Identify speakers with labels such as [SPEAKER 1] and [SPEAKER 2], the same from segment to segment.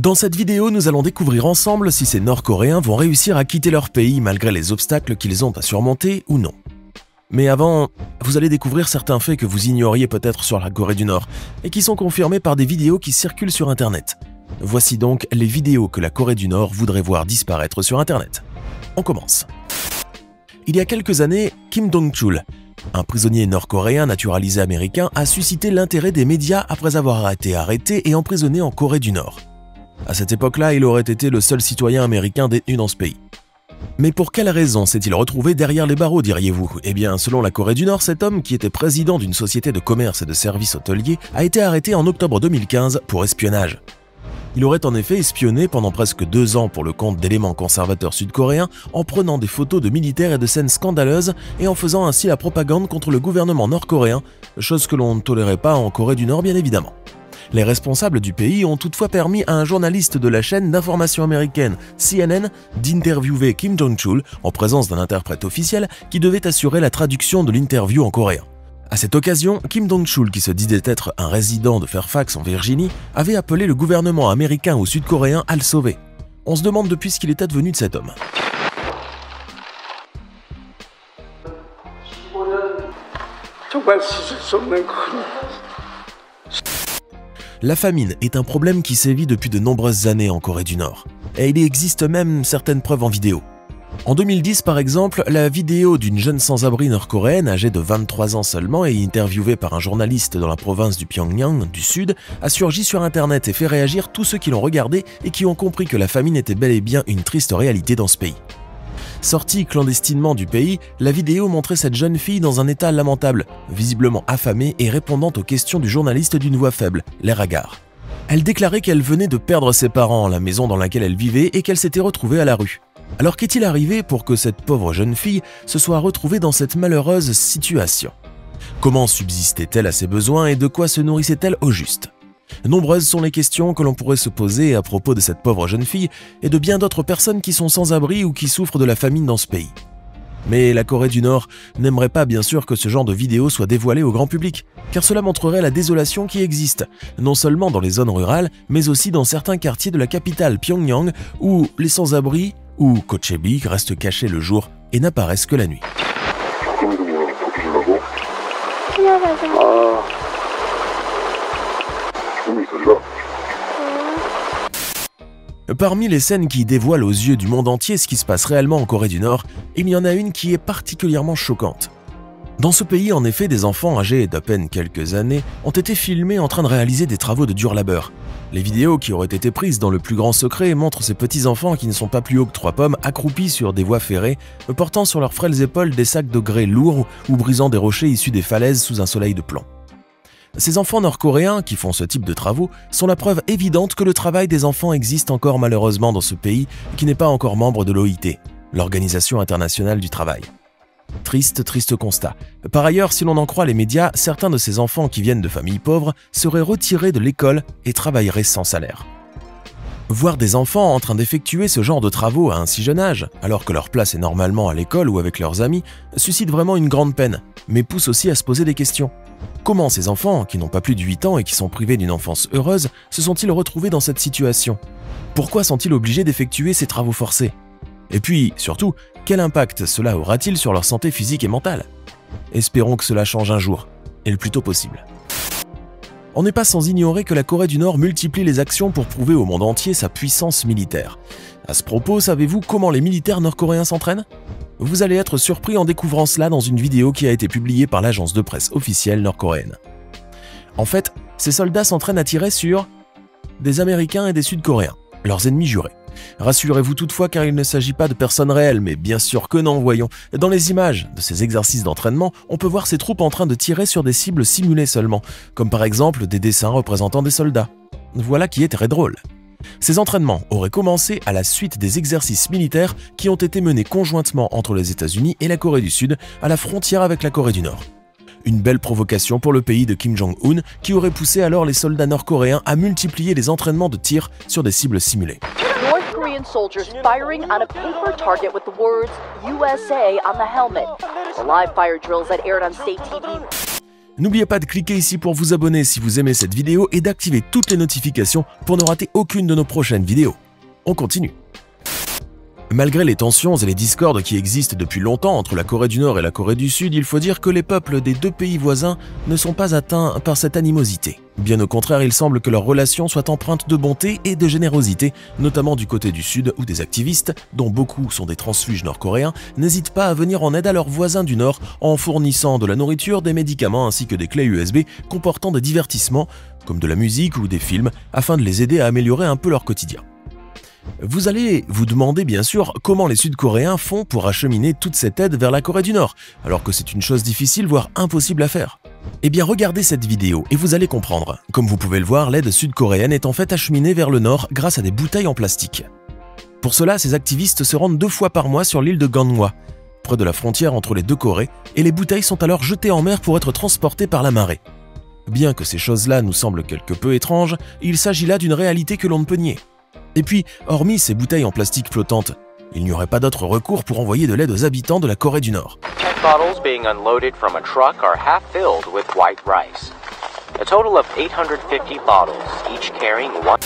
[SPEAKER 1] Dans cette vidéo, nous allons découvrir ensemble si ces Nord-Coréens vont réussir à quitter leur pays malgré les obstacles qu'ils ont à surmonter ou non. Mais avant, vous allez découvrir certains faits que vous ignoriez peut-être sur la Corée du Nord et qui sont confirmés par des vidéos qui circulent sur Internet. Voici donc les vidéos que la Corée du Nord voudrait voir disparaître sur Internet. On commence. Il y a quelques années, Kim Dong-chul, un prisonnier nord-coréen naturalisé américain, a suscité l'intérêt des médias après avoir été arrêté et emprisonné en Corée du Nord. À cette époque-là, il aurait été le seul citoyen américain détenu dans ce pays. Mais pour quelle raison s'est-il retrouvé derrière les barreaux, diriez-vous? Eh bien, selon la Corée du Nord, cet homme, qui était président d'une société de commerce et de services hôteliers, a été arrêté en octobre 2015 pour espionnage. Il aurait en effet espionné pendant presque 2 ans pour le compte d'éléments conservateurs sud-coréens en prenant des photos de militaires et de scènes scandaleuses et en faisant ainsi la propagande contre le gouvernement nord-coréen, chose que l'on ne tolérait pas en Corée du Nord bien évidemment. Les responsables du pays ont toutefois permis à un journaliste de la chaîne d'information américaine CNN d'interviewer Kim Dong-chul en présence d'un interprète officiel qui devait assurer la traduction de l'interview en coréen. À cette occasion, Kim Dong-chul, qui se disait être un résident de Fairfax en Virginie, avait appelé le gouvernement américain ou sud-coréen à le sauver. On se demande depuis ce qu'il est advenu de cet homme. La famine est un problème qui sévit depuis de nombreuses années en Corée du Nord, et il existe même certaines preuves en vidéo. En 2010 par exemple, la vidéo d'une jeune sans-abri nord-coréenne âgée de 23 ans seulement et interviewée par un journaliste dans la province du Pyongyang du Sud a surgi sur internet et fait réagir tous ceux qui l'ont regardé et qui ont compris que la famine était bel et bien une triste réalité dans ce pays. Sortie clandestinement du pays, la vidéo montrait cette jeune fille dans un état lamentable, visiblement affamée et répondant aux questions du journaliste d'une voix faible, l'air hagard. Elle déclarait qu'elle venait de perdre ses parents, la maison dans laquelle elle vivait et qu'elle s'était retrouvée à la rue. Alors qu'est-il arrivé pour que cette pauvre jeune fille se soit retrouvée dans cette malheureuse situation? Comment subsistait-elle à ses besoins et de quoi se nourrissait-elle au juste? Nombreuses sont les questions que l'on pourrait se poser à propos de cette pauvre jeune fille et de bien d'autres personnes qui sont sans abri ou qui souffrent de la famine dans ce pays. Mais la Corée du Nord n'aimerait pas bien sûr que ce genre de vidéo soit dévoilé au grand public, car cela montrerait la désolation qui existe, non seulement dans les zones rurales, mais aussi dans certains quartiers de la capitale Pyongyang, où les sans-abri ou Kochebi restent cachés le jour et n'apparaissent que la nuit. Parmi les scènes qui dévoilent aux yeux du monde entier ce qui se passe réellement en Corée du Nord, il y en a une qui est particulièrement choquante. Dans ce pays, en effet, des enfants âgés d'à peine quelques années ont été filmés en train de réaliser des travaux de dur labeur. Les vidéos qui auraient été prises dans le plus grand secret montrent ces petits enfants qui ne sont pas plus hauts que 3 pommes accroupis sur des voies ferrées, portant sur leurs frêles épaules des sacs de grès lourds ou brisant des rochers issus des falaises sous un soleil de plomb. Ces enfants nord-coréens qui font ce type de travaux sont la preuve évidente que le travail des enfants existe encore malheureusement dans ce pays qui n'est pas encore membre de l'OIT, l'Organisation internationale du travail. Triste constat. Par ailleurs, si l'on en croit les médias, certains de ces enfants qui viennent de familles pauvres seraient retirés de l'école et travailleraient sans salaire. Voir des enfants en train d'effectuer ce genre de travaux à un si jeune âge, alors que leur place est normalement à l'école ou avec leurs amis, suscite vraiment une grande peine, mais pousse aussi à se poser des questions. Comment ces enfants, qui n'ont pas plus de 8 ans et qui sont privés d'une enfance heureuse, se sont-ils retrouvés dans cette situation? Pourquoi sont-ils obligés d'effectuer ces travaux forcés? Et puis, surtout, quel impact cela aura-t-il sur leur santé physique et mentale? Espérons que cela change un jour, et le plus tôt possible. On n'est pas sans ignorer que la Corée du Nord multiplie les actions pour prouver au monde entier sa puissance militaire. À ce propos, savez-vous comment les militaires nord-coréens s'entraînent? Vous allez être surpris en découvrant cela dans une vidéo qui a été publiée par l'agence de presse officielle nord-coréenne. En fait, ces soldats s'entraînent à tirer sur des Américains et des Sud-Coréens, leurs ennemis jurés. Rassurez-vous toutefois car il ne s'agit pas de personnes réelles, mais bien sûr que non, voyons. Dans les images de ces exercices d'entraînement, on peut voir ces troupes en train de tirer sur des cibles simulées seulement, comme par exemple des dessins représentant des soldats. Voilà qui est très drôle. Ces entraînements auraient commencé à la suite des exercices militaires qui ont été menés conjointement entre les États-Unis et la Corée du Sud à la frontière avec la Corée du Nord. Une belle provocation pour le pays de Kim Jong-un qui aurait poussé alors les soldats nord-coréens à multiplier les entraînements de tir sur des cibles simulées.
[SPEAKER 2] North Korean soldiers firing on a paper target with the words USA on the helmet. The live fire drills that aired on state TV.
[SPEAKER 1] N'oubliez pas de cliquer ici pour vous abonner si vous aimez cette vidéo et d'activer toutes les notifications pour ne rater aucune de nos prochaines vidéos. On continue. Malgré les tensions et les discordes qui existent depuis longtemps entre la Corée du Nord et la Corée du Sud, il faut dire que les peuples des deux pays voisins ne sont pas atteints par cette animosité. Bien au contraire, il semble que leur relation soit empreinte de bonté et de générosité, notamment du côté du Sud où des activistes, dont beaucoup sont des transfuges nord-coréens, n'hésitent pas à venir en aide à leurs voisins du Nord en fournissant de la nourriture, des médicaments ainsi que des clés USB comportant des divertissements, comme de la musique ou des films, afin de les aider à améliorer un peu leur quotidien. Vous allez vous demander bien sûr comment les Sud-Coréens font pour acheminer toute cette aide vers la Corée du Nord, alors que c'est une chose difficile voire impossible à faire. Eh bien regardez cette vidéo et vous allez comprendre. Comme vous pouvez le voir, l'aide sud-coréenne est en fait acheminée vers le nord grâce à des bouteilles en plastique. Pour cela, ces activistes se rendent 2 fois par mois sur l'île de Ganhwa, près de la frontière entre les deux Corées, et les bouteilles sont alors jetées en mer pour être transportées par la marée. Bien que ces choses-là nous semblent quelque peu étranges, il s'agit là d'une réalité que l'on ne peut nier. Et puis, hormis ces bouteilles en plastique flottantes, il n'y aurait pas d'autre recours pour envoyer de l'aide aux habitants de la Corée du Nord.
[SPEAKER 3] 10 bottles being unloaded from a truck are half filled with white rice. A total of 850 bottles, each carrying one.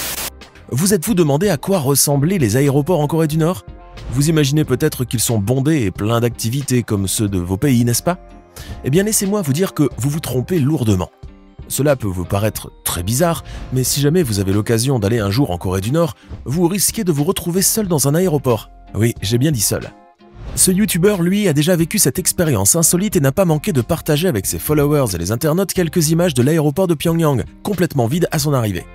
[SPEAKER 1] Vous êtes-vous demandé à quoi ressemblaient les aéroports en Corée du Nord? Vous imaginez peut-être qu'ils sont bondés et pleins d'activités comme ceux de vos pays, n'est-ce pas? Eh bien laissez-moi vous dire que vous vous trompez lourdement. Cela peut vous paraître très bizarre, mais si jamais vous avez l'occasion d'aller un jour en Corée du Nord, vous risquez de vous retrouver seul dans un aéroport. Oui, j'ai bien dit seul. Ce youtubeur, lui, a déjà vécu cette expérience insolite et n'a pas manqué de partager avec ses followers et les internautes quelques images de l'aéroport de Pyongyang, complètement vide à son arrivée.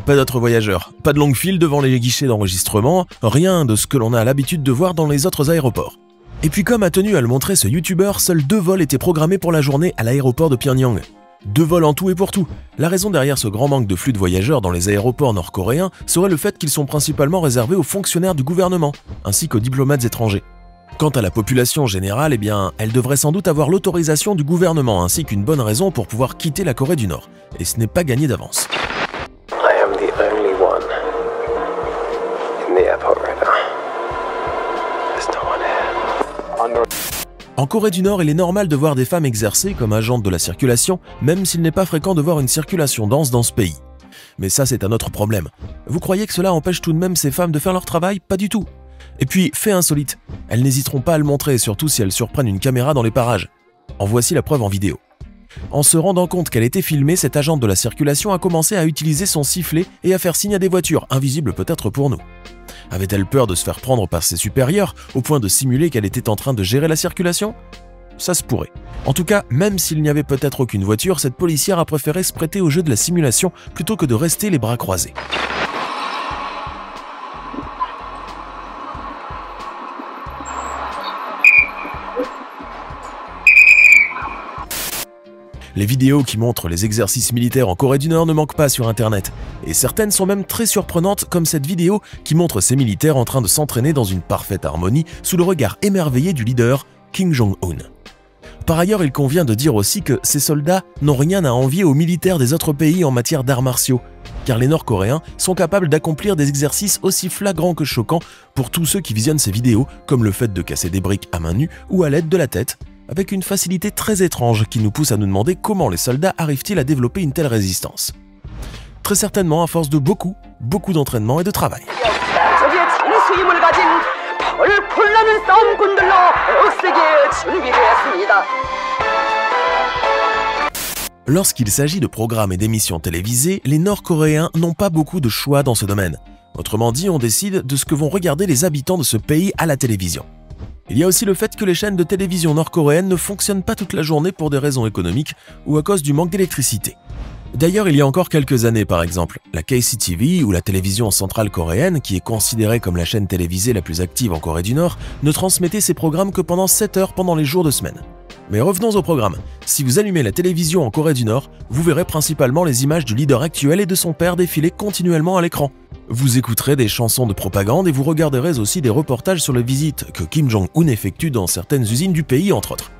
[SPEAKER 1] Pas d'autres voyageurs, pas de longue file devant les guichets d'enregistrement, rien de ce que l'on a l'habitude de voir dans les autres aéroports. Et puis comme a tenu à le montrer ce youtubeur, seuls 2 vols étaient programmés pour la journée à l'aéroport de Pyongyang. 2 vols en tout et pour tout. La raison derrière ce grand manque de flux de voyageurs dans les aéroports nord-coréens serait le fait qu'ils sont principalement réservés aux fonctionnaires du gouvernement, ainsi qu'aux diplomates étrangers. Quant à la population générale, eh bien, elle devrait sans doute avoir l'autorisation du gouvernement, ainsi qu'une bonne raison pour pouvoir quitter la Corée du Nord. Et ce n'est pas gagné d'avance.
[SPEAKER 4] I am the only one in the airport right now. There's no one here.
[SPEAKER 1] En Corée du Nord, il est normal de voir des femmes exercer comme agentes de la circulation, même s'il n'est pas fréquent de voir une circulation dense dans ce pays. Mais ça, c'est un autre problème. Vous croyez que cela empêche tout de même ces femmes de faire leur travail? Pas du tout. Et puis, fait insolite, elles n'hésiteront pas à le montrer, surtout si elles surprennent une caméra dans les parages. En voici la preuve en vidéo. En se rendant compte qu'elle était filmée, cette agente de la circulation a commencé à utiliser son sifflet et à faire signe à des voitures, invisibles peut-être pour nous. Avait-elle peur de se faire prendre par ses supérieurs, au point de simuler qu'elle était en train de gérer la circulation? Ça se pourrait. En tout cas, même s'il n'y avait peut-être aucune voiture, cette policière a préféré se prêter au jeu de la simulation plutôt que de rester les bras croisés. Les vidéos qui montrent les exercices militaires en Corée du Nord ne manquent pas sur internet, et certaines sont même très surprenantes comme cette vidéo qui montre ces militaires en train de s'entraîner dans une parfaite harmonie sous le regard émerveillé du leader Kim Jong-un. Par ailleurs, il convient de dire aussi que ces soldats n'ont rien à envier aux militaires des autres pays en matière d'arts martiaux, car les Nord-Coréens sont capables d'accomplir des exercices aussi flagrants que choquants pour tous ceux qui visionnent ces vidéos, comme le fait de casser des briques à main nue ou à l'aide de la tête, avec une facilité très étrange qui nous pousse à nous demander comment les soldats arrivent-ils à développer une telle résistance. Très certainement à force de beaucoup d'entraînement et de travail. Lorsqu'il s'agit de programmes et d'émissions télévisées, les Nord-Coréens n'ont pas beaucoup de choix dans ce domaine. Autrement dit, on décide de ce que vont regarder les habitants de ce pays à la télévision. Il y a aussi le fait que les chaînes de télévision nord-coréennes ne fonctionnent pas toute la journée pour des raisons économiques ou à cause du manque d'électricité. D'ailleurs, il y a encore quelques années par exemple, la KCTV ou la télévision centrale coréenne, qui est considérée comme la chaîne télévisée la plus active en Corée du Nord, ne transmettait ses programmes que pendant 7 heures pendant les jours de semaine. Mais revenons au programme. Si vous allumez la télévision en Corée du Nord, vous verrez principalement les images du leader actuel et de son père défiler continuellement à l'écran. Vous écouterez des chansons de propagande et vous regarderez aussi des reportages sur les visites que Kim Jong-un effectue dans certaines usines du pays, entre autres.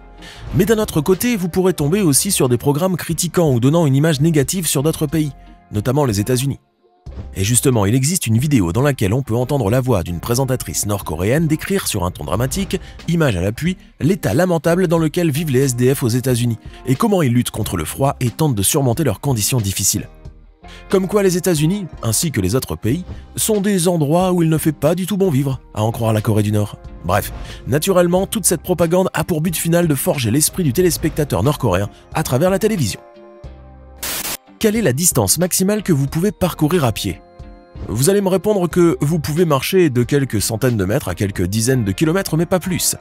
[SPEAKER 1] Mais d'un autre côté, vous pourrez tomber aussi sur des programmes critiquant ou donnant une image négative sur d'autres pays, notamment les États-Unis. Et justement, il existe une vidéo dans laquelle on peut entendre la voix d'une présentatrice nord-coréenne décrire sur un ton dramatique, image à l'appui, l'état lamentable dans lequel vivent les SDF aux États-Unis et comment ils luttent contre le froid et tentent de surmonter leurs conditions difficiles. Comme quoi les États-Unis, ainsi que les autres pays, sont des endroits où il ne fait pas du tout bon vivre, à en croire la Corée du Nord. Bref, naturellement, toute cette propagande a pour but final de forger l'esprit du téléspectateur nord-coréen à travers la télévision. Quelle est la distance maximale que vous pouvez parcourir à pied ? Vous allez me répondre que vous pouvez marcher de quelques centaines de mètres à quelques dizaines de kilomètres, mais pas plus.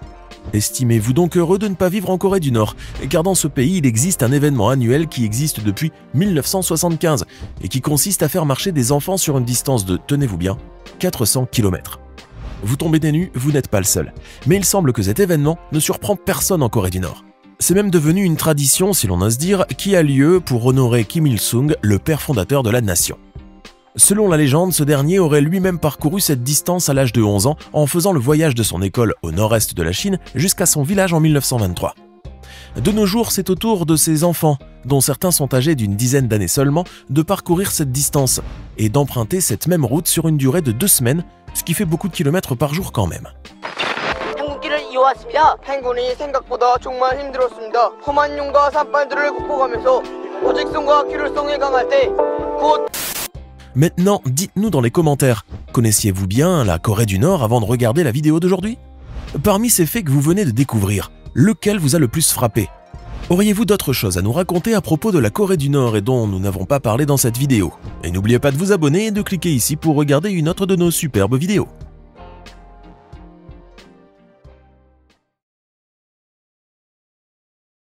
[SPEAKER 1] Estimez-vous donc heureux de ne pas vivre en Corée du Nord, car dans ce pays, il existe un événement annuel qui existe depuis 1975 et qui consiste à faire marcher des enfants sur une distance de, tenez-vous bien, 400 km. Vous tombez des nues, vous n'êtes pas le seul. Mais il semble que cet événement ne surprend personne en Corée du Nord. C'est même devenu une tradition, si l'on ose dire, qui a lieu pour honorer Kim Il-sung, le père fondateur de la nation. Selon la légende, ce dernier aurait lui-même parcouru cette distance à l'âge de 11 ans en faisant le voyage de son école au nord-est de la Chine jusqu'à son village en 1923. De nos jours, c'est au tour de ces enfants, dont certains sont âgés d'une dizaine d'années seulement, de parcourir cette distance et d'emprunter cette même route sur une durée de 2 semaines, ce qui fait beaucoup de kilomètres par jour quand même.
[SPEAKER 5] 행군길을 이어왔습니다. 행군이 생각보다 정말 힘들었습니다. 험한 용과 산발들을 극복하면서 오직성과 기술성에 강할 때 곧
[SPEAKER 1] Maintenant, dites-nous dans les commentaires, connaissiez-vous bien la Corée du Nord avant de regarder la vidéo d'aujourd'hui ? Parmi ces faits que vous venez de découvrir, lequel vous a le plus frappé ? Auriez-vous d'autres choses à nous raconter à propos de la Corée du Nord et dont nous n'avons pas parlé dans cette vidéo ? Et n'oubliez pas de vous abonner et de cliquer ici pour regarder une autre de nos superbes vidéos.